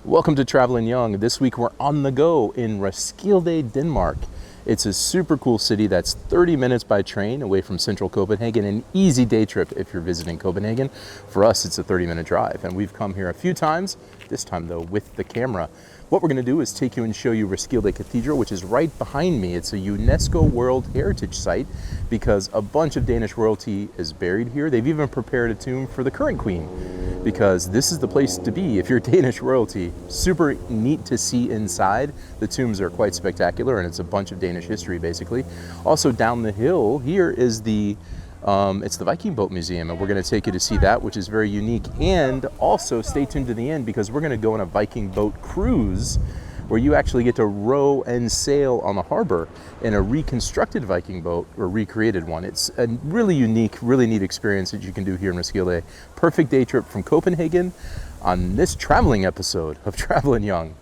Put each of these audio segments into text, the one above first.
Welcome to Traveling Young. This week we're on the go in Roskilde, Denmark. It's a super cool city that's 30 minutes by train away from central Copenhagen, an easy day trip if you're visiting Copenhagen. For us, it's a 30-minute drive, and we've come here a few times, this time though with the camera. What we're going to do is take you and show you Roskilde Cathedral, which is right behind me. It's a UNESCO World Heritage Site because a bunch of Danish royalty is buried here. They've even prepared a tomb for the current queen because this is the place to be if you're Danish royalty. Super neat to see inside. The tombs are quite spectacular, and it's a bunch of Danish history basically. Also down the hill here is it's the Viking Boat Museum, and we're going to take you to see that, which is very unique. And also stay tuned to the end because we're going to go on a Viking boat cruise where you actually get to row and sail on the harbor in a reconstructed Viking boat, or recreated one. It's a really unique, really neat experience that you can do here in Roskilde. Perfect day trip from Copenhagen on this traveling episode of Traveling Young.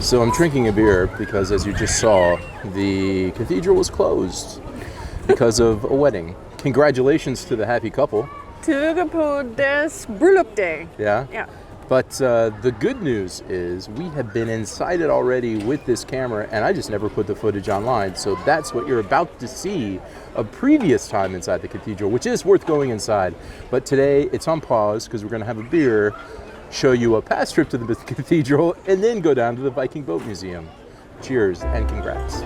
So I'm drinking a beer because, as you just saw, the cathedral was closed because of a wedding. Congratulations to the happy couple. Tillykke på deres bryllupsdag. Yeah? Yeah. But the good news is we have been inside it already with this camera, and I just never put the footage online. So that's what you're about to see, a previous time inside the cathedral, which is worth going inside. But today it's on pause because we're going to have a beer, show you a past trip to the cathedral, and then go down to the Viking Boat Museum. Cheers and congrats.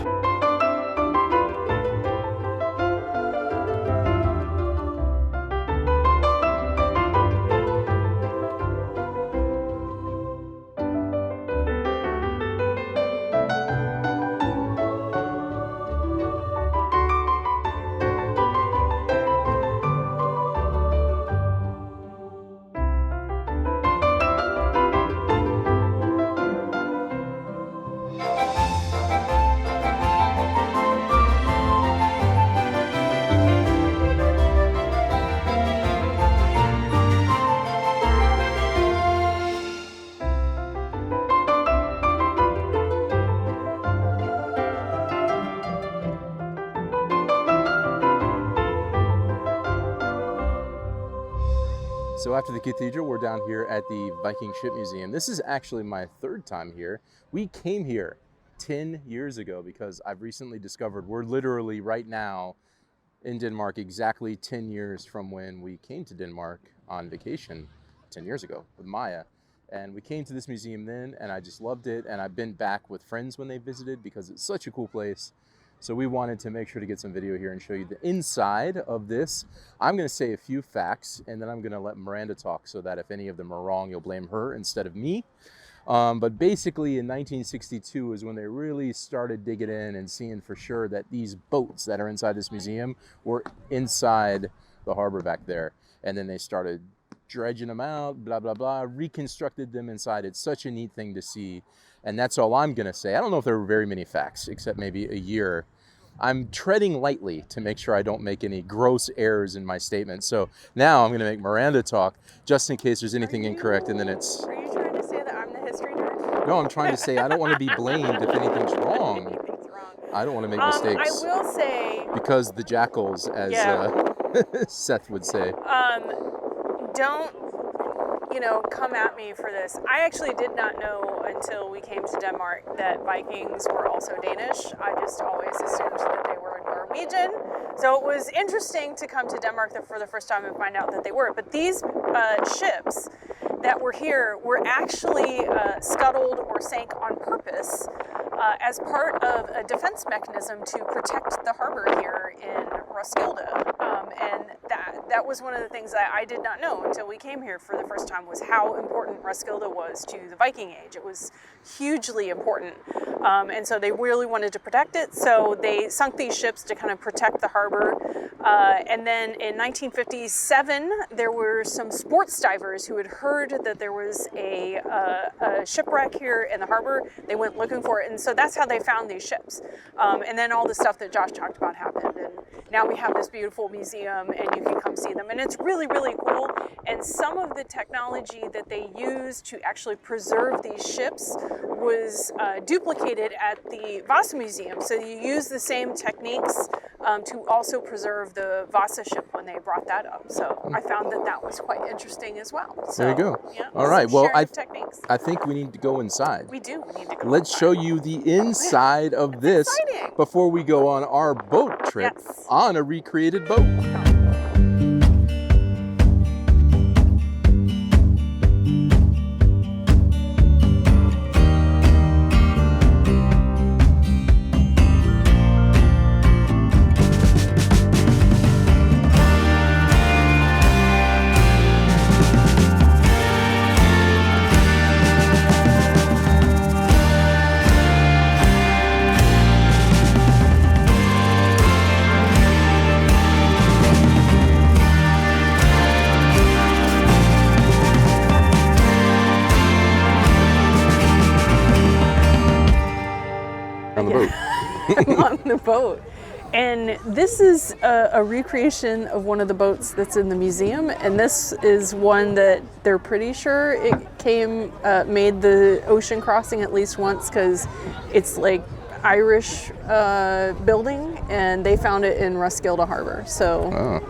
So after the cathedral, we're down here at the Viking Ship Museum. This is actually my third time here. We came here 10 years ago because I've recently discovered we're literally right now in Denmark exactly 10 years from when we came to Denmark on vacation 10 years ago with Maya. And we came to this museum then, and I just loved it. And I've been back with friends when they visited because it's such a cool place. So we wanted to make sure to get some video here and show you the inside of this. I'm going to say a few facts, and then I'm going to let Miranda talk so that if any of them are wrong, you'll blame her instead of me. But basically in 1962 is when they really started digging in and seeing for sure that these boats that are inside this museum were inside the harbor back there. And then they started dredging them out, blah, blah, blah, reconstructed them inside. It's such a neat thing to see. And that's all I'm going to say. I don't know if there were very many facts, except maybe a year. I'm treading lightly to make sure I don't make any gross errors in my statement. So now I'm going to make Miranda talk, just in case there's anything incorrect, and then it's... Are you trying to say that I'm the history nerd? No, I'm trying to say I don't want to be blamed if anything's wrong. Anything's wrong. I don't want to make mistakes. I will say... Because the jackals, as Seth would say. Don't, come at me for this. I actually did not know until we came to Denmark that Vikings were also Danish. I just always assumed that they were Norwegian. So it was interesting to come to Denmark for the first time and find out that they were. But these ships that were here were actually scuttled or sank on purpose as part of a defense mechanism to protect the harbor here in Roskilde. And that was one of the things that I did not know until we came here for the first time, was how important Roskilde was to the Viking Age. It was hugely important. And so they really wanted to protect it. So they sunk these ships to kind of protect the harbor. And then in 1957, there were some sports divers who had heard that there was a shipwreck here in the harbor. They went looking for it, and so that's how they found these ships. And then all the stuff that Josh talked about happened, and now we have this beautiful museum, and you can come see them, and it's really, really cool. And some of the technology that they used to actually preserve these ships was duplicated at the Vasa Museum. So you use the same techniques to also preserve the Vasa ship when they brought that up. So I found that was quite interesting as well. So, there you go. Yeah, All right. Well, techniques. I think we need to go inside. We do need to go Let's inside. show you the inside of this exciting. before we go on our boat trip Yes. on a recreated boat. On the boat. I'm on the boat. And this is a recreation of one of the boats that's in the museum. And this is one that they're pretty sure it made the ocean crossing at least once, because it's like Irish building, and they found it in Roskilde Harbor. So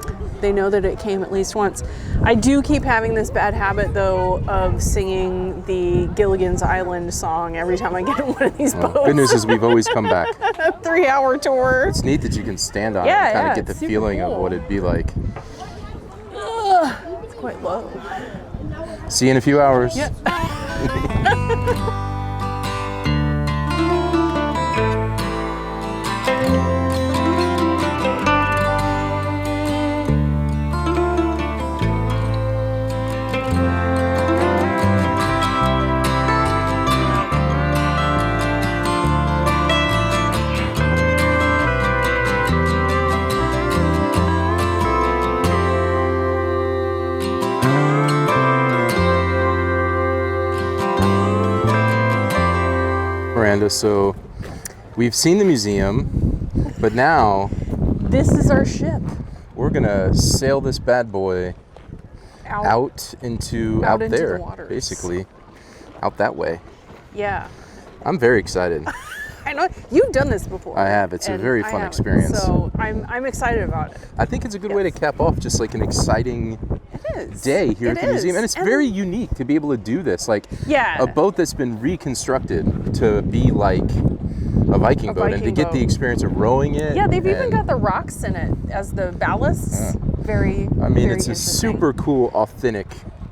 they know that it came at least once. I do keep having this bad habit, though, of singing the Gilligan's Island song every time I get in one of these boats. Good news is we've always come back. A 3-hour tour. It's neat that you can stand on it Yeah, and kind yeah, of get the it's super feeling of cool. what it'd be like. It's quite low. See you in a few hours. Yep. Miranda, so we've seen the museum, but now This is our ship. we're gonna sail this bad boy out into there, the waters. basically, out that way. Yeah. I'm very excited. I know you've done this before. I have. It's a and very I fun haven't. experience. So I'm excited about it. I think it's a good way to cap off just like an exciting It is. day here It at the museum, is. and it's very unique to be able to do this. Like Yeah. a boat that's been reconstructed to be like a Viking boat, and to Viking get the boat. experience of rowing it. Yeah, they've even and- got the rocks in it as the ballasts. Very. I mean, very it's a interesting. super cool, authentic.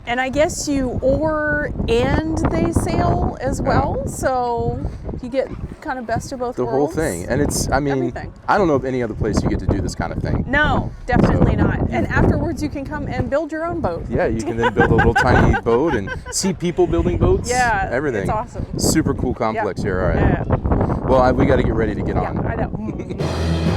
And I guess you oar and they sail as well, so you get kind of best of both The worlds. whole thing, and it's. I mean, Everything. I don't know of any other place you get to do this kind of thing. No, definitely not. And afterwards, you can come and build your own boat. Yeah, you can then build a little tiny boat and see people building boats. Yeah, everything. it's awesome. Super cool complex here. All right. Yeah, Well, we got to get ready to get yeah, on. I know.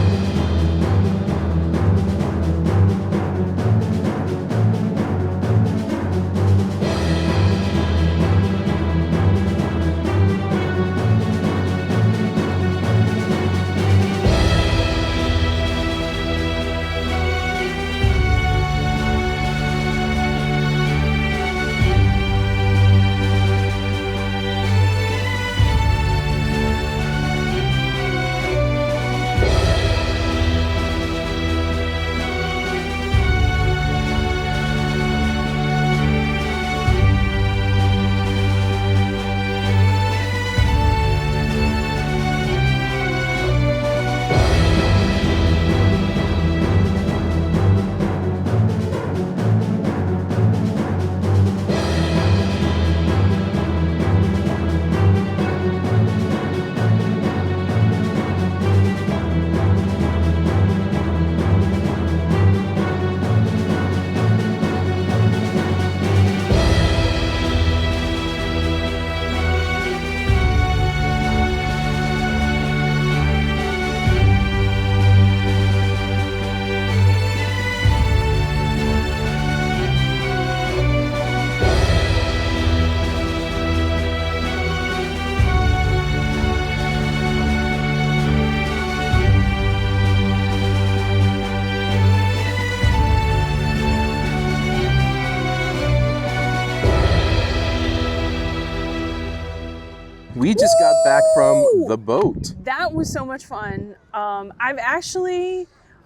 We just got back from the boat. That was so much fun. I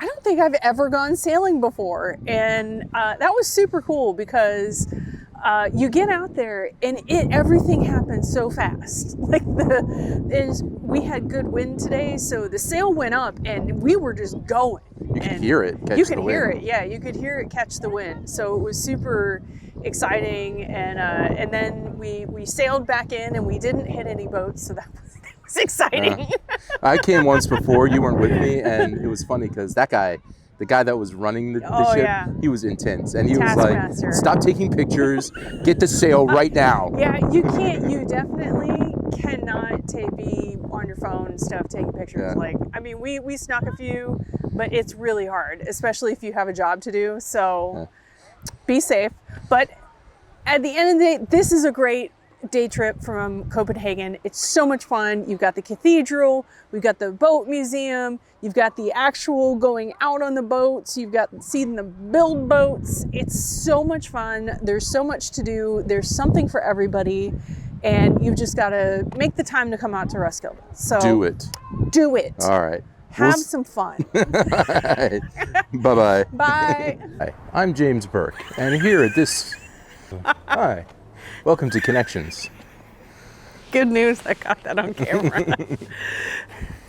don't think I've ever gone sailing before. And that was super cool because you get out there and everything happens so fast. Like we had good wind today, so the sail went up and we were just going. You could hear it catch the wind. You could hear it, yeah. You could hear it catch the wind. So it was super exciting. And then we sailed back in and we didn't hit any boats, so that was exciting. I came once before, you weren't with me, and it was funny because the guy that was running the ship, he was intense, and he was like, "Stop taking pictures, get the sail right now." Yeah, you definitely cannot be on your phone and stuff taking pictures. Like, I mean, we snuck a few, but it's really hard, especially if you have a job to do. So be safe. But at the end of the day, this is a great day trip from Copenhagen. It's so much fun. You've got the cathedral, we've got the boat museum, you've got the actual going out on the boats, you've got seeing the build boats. It's so much fun. There's so much to do. There's something for everybody, and you've just got to make the time to come out to Roskilde. So do it. Do it. All right. Have some fun. All right. Bye-bye. Bye. Hi, I'm James Burke, and here at this... Hi. Welcome to Connections. Good news, I got that on camera.